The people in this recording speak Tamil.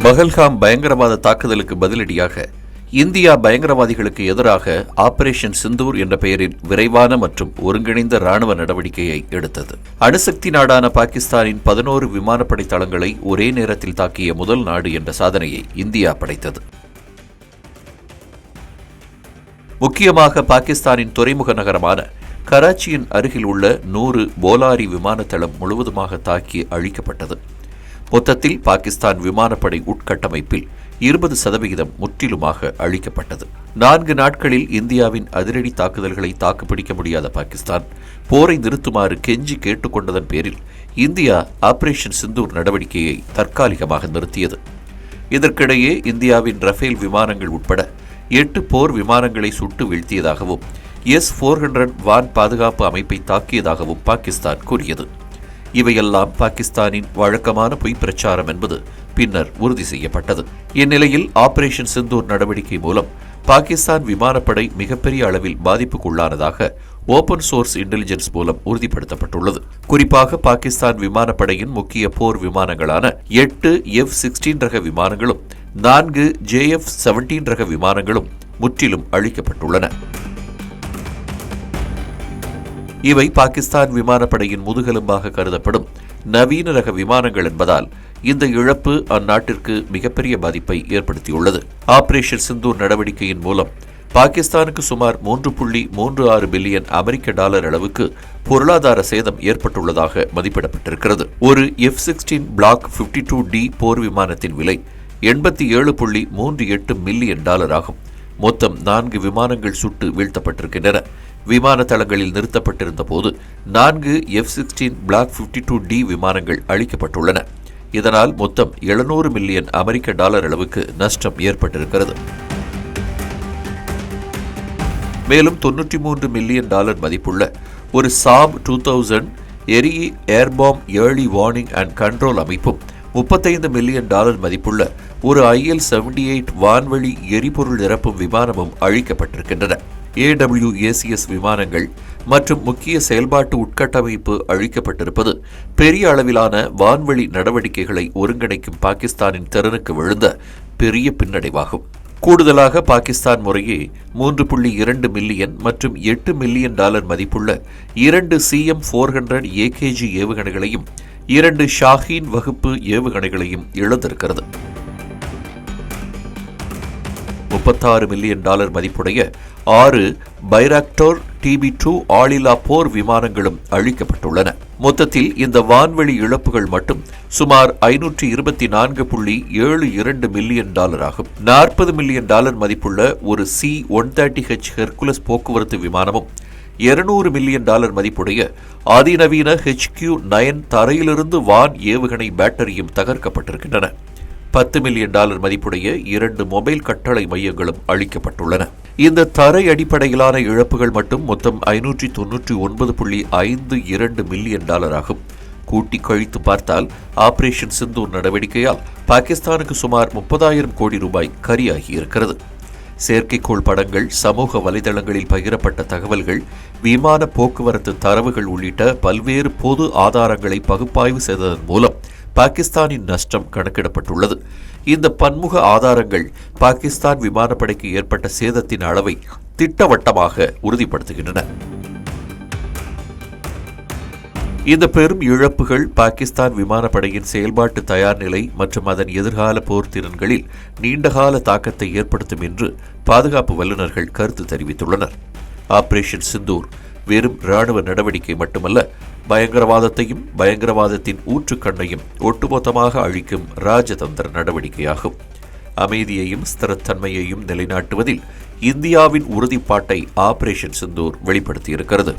பஹல்காம் பயங்கரவாத தாக்குதலுக்கு பதிலடியாக இந்தியா பயங்கரவாதிகளுக்கு எதிராக ஆபரேஷன் சிந்தூர் என்ற பெயரில் விரைவான மற்றும் ஒருங்கிணைந்த ராணுவ நடவடிக்கையை எடுத்தது. அணுசக்தி நாடான பாகிஸ்தானின் 11 விமானப்படை தளங்களை ஒரே நேரத்தில் தாக்கிய முதல் நாடு என்ற சாதனையை இந்தியா படைத்தது. முக்கியமாக பாகிஸ்தானின் துறைமுக நகரமான கராச்சியின் அருகில் உள்ள 100 போலாரி விமானத்தளம் முழுவதுமாக தாக்கி அழிக்கப்பட்டது. மொத்தத்தில் பாகிஸ்தான் விமானப்படை உட்கட்டமைப்பில் 20% முற்றிலுமாக அழிக்கப்பட்டது. 4 நாட்களில் இந்தியாவின் அதிரடி தாக்குதல்களை தாக்குப்பிடிக்க முடியாத பாகிஸ்தான் போரை நிறுத்துமாறு கெஞ்சி கேட்டுக்கொண்டதன் பேரில் இந்தியா ஆபரேஷன் சிந்தூர் நடவடிக்கையை தற்காலிகமாக நிறுத்தியது. இதற்கிடையே இந்தியாவின் ரஃபேல் விமானங்கள் உட்பட 8 போர் விமானங்களை சுட்டு வீழ்த்தியதாகவும் S-400 வான் பாதுகாப்பு அமைப்பை தாக்கியதாகவும் பாகிஸ்தான் கூறியது. இவையெல்லாம் பாகிஸ்தானின் வழக்கமான பொய் பிரச்சாரம் என்பது பின்னர் உறுதி செய்யப்பட்டது. இந்நிலையில் ஆபரேஷன் சிந்தூர் நடவடிக்கை மூலம் பாகிஸ்தான் விமானப்படை மிகப்பெரிய அளவில் பாதிப்புக்குள்ளானதாக ஓபன் சோர்ஸ் இன்டெலிஜென்ஸ் மூலம் உறுதிப்படுத்தப்பட்டுள்ளது. குறிப்பாக பாகிஸ்தான் விமானப்படையின் முக்கிய போர் விமானங்களான 8 F-16 ரக விமானங்களும் 4 JF-17 ரக விமானங்களும் முற்றிலும் அழிக்கப்பட்டுள்ளன. இவை பாகிஸ்தான் விமானப்படையின் முதுகெலும்பாக கருதப்படும் நவீன ரக விமானங்கள் என்பதால் இந்த இழப்பு அந்நாட்டிற்கு மிகப்பெரிய பாதிப்பை ஏற்படுத்தியுள்ளது. ஆபரேஷன் சிந்தூர் நடவடிக்கையின் மூலம் பாகிஸ்தானுக்கு சுமார் 3.36 பில்லியன் அமெரிக்க டாலர் அளவுக்கு பொருளாதார சேதம் ஏற்பட்டுள்ளதாக மதிப்பிடப்பட்டிருக்கிறது. ஒரு F-16 Block 52D போர் விமானத்தின் விலை $87.38 மில்லியன் ஆகும். மொத்தம் 4 விமானங்கள் சுட்டு வீழ்த்தப்பட்டிருக்கின்றன. விமான தளங்களில் நிறுத்தப்பட்டிருந்த போது 4 F-16 Block 52D விமானங்கள் அழிக்கப்பட்டுள்ளன. இதனால் மொத்தம் $700 மில்லியன் அமெரிக்க டாலர் அளவுக்கு நஷ்டம் ஏற்பட்டிருக்கிறது. மேலும் $93 மில்லியன் மதிப்புள்ள ஒரு Saab 2000 எரி ஏர்பாம் ஏர்லி வார்னிங் அண்ட் கண்ட்ரோல் அமைப்பும் $35 மில்லியன் மதிப்புள்ள ஒரு IL-78 வான்வழி எரிபொருள் நிரப்பும் விமானமும் அழிக்கப்பட்டிருக்கின்றன. AWACS விமானங்கள் மற்றும் முக்கிய செயல்பாட்டு உட்கட்டமைப்பு அழிக்கப்பட்டிருப்பது பெரிய அளவிலான வான்வழி நடவடிக்கைகளை ஒருங்கிணைக்கும் பாகிஸ்தானின் திறனுக்கு விழுந்த பெரிய பின்னடைவாகும். கூடுதலாக பாகிஸ்தான் முறையே $3.2 மில்லியன் மற்றும் $8 மில்லியன் மதிப்புள்ள 2 CM-400 AKG ஏவுகணைகளையும் 2 ஷாஹீன் வகுப்பு ஏவுகணைகளையும் இழந்திருக்கிறது. $36 மில்லியன் மதிப்புடைய 6 பைராக்டோர் TB2 ஆளில்லா போர் விமானங்களும் அழிக்கப்பட்டுள்ளன. மொத்தத்தில் இந்த வான்வெளி இழப்புகள் மட்டும் சுமார் $524.72 மில்லியன் ஆகும். $40 மில்லியன் மதிப்புள்ள ஒரு C-130H ஹெர்குலஸ் போக்குவரத்து விமானமும் 200 மில்லியன் மதிப்புடைய அதிநவீன HQ-9 தரையிலிருந்து வான் ஏவுகணை பேட்டரியும் தகர்க்கப்பட்டிருக்கின்றன. $10 மில்லியன் மதிப்புடைய 2 மொபைல் கட்டளை மையங்களும் அழிக்கப்பட்டுள்ளன. இந்த தரை அடிப்படையிலான இழப்புகள் மட்டும் மொத்தம் $599.52 மில்லியன் ஆகும். கூட்டி கழித்து பார்த்தால் ஆபரேஷன் சிந்தூர் நடவடிக்கையால் பாகிஸ்தானுக்கு சுமார் 30,000 கோடி ரூபாய் கரியாகியிருக்கிறது. செயற்கைக்கோள் படங்கள், சமூக வலைதளங்களில் பகிரப்பட்ட தகவல்கள், விமான போக்குவரத்து தரவுகள் உள்ளிட்ட பல்வேறு பொது ஆதாரங்களை பகுப்பாய்வு செய்ததன் மூலம் பாகிஸ்தானின் நஷ்டம் கணக்கிடப்பட்டுள்ளது. இந்த பன்முக ஆதாரங்கள் பாகிஸ்தான் விமானப்படைக்கு ஏற்பட்ட சேதத்தின் அளவை திட்டவட்டமாக உறுதிப்படுத்துகின்றன. இந்த பெரும் இழப்புகள் பாகிஸ்தான் விமானப்படையின் செயல்பாட்டு தயார் நிலை மற்றும் அதன் எதிர்கால போர் திறன்களில் நீண்டகால தாக்கத்தை ஏற்படுத்தும் என்று பாதுகாப்பு வல்லுநர்கள் கருத்து தெரிவித்துள்ளனர். ஆபரேஷன் சிந்தூர் வெறும் இராணுவ நடவடிக்கை மட்டுமல்ல, பயங்கரவாதத்தையும் பயங்கரவாதத்தின் ஊற்றுக்கண்ணையும் ஒட்டுமொத்தமாக அழிக்கும் ராஜதந்திர நடவடிக்கையாகும். அமைதியையும் ஸ்திரத்தன்மையையும் நிலைநாட்டுவதில் இந்தியாவின் உறுதிப்பாட்டை ஆபரேஷன் சிந்தூர் வெளிப்படுத்தியிருக்கிறது.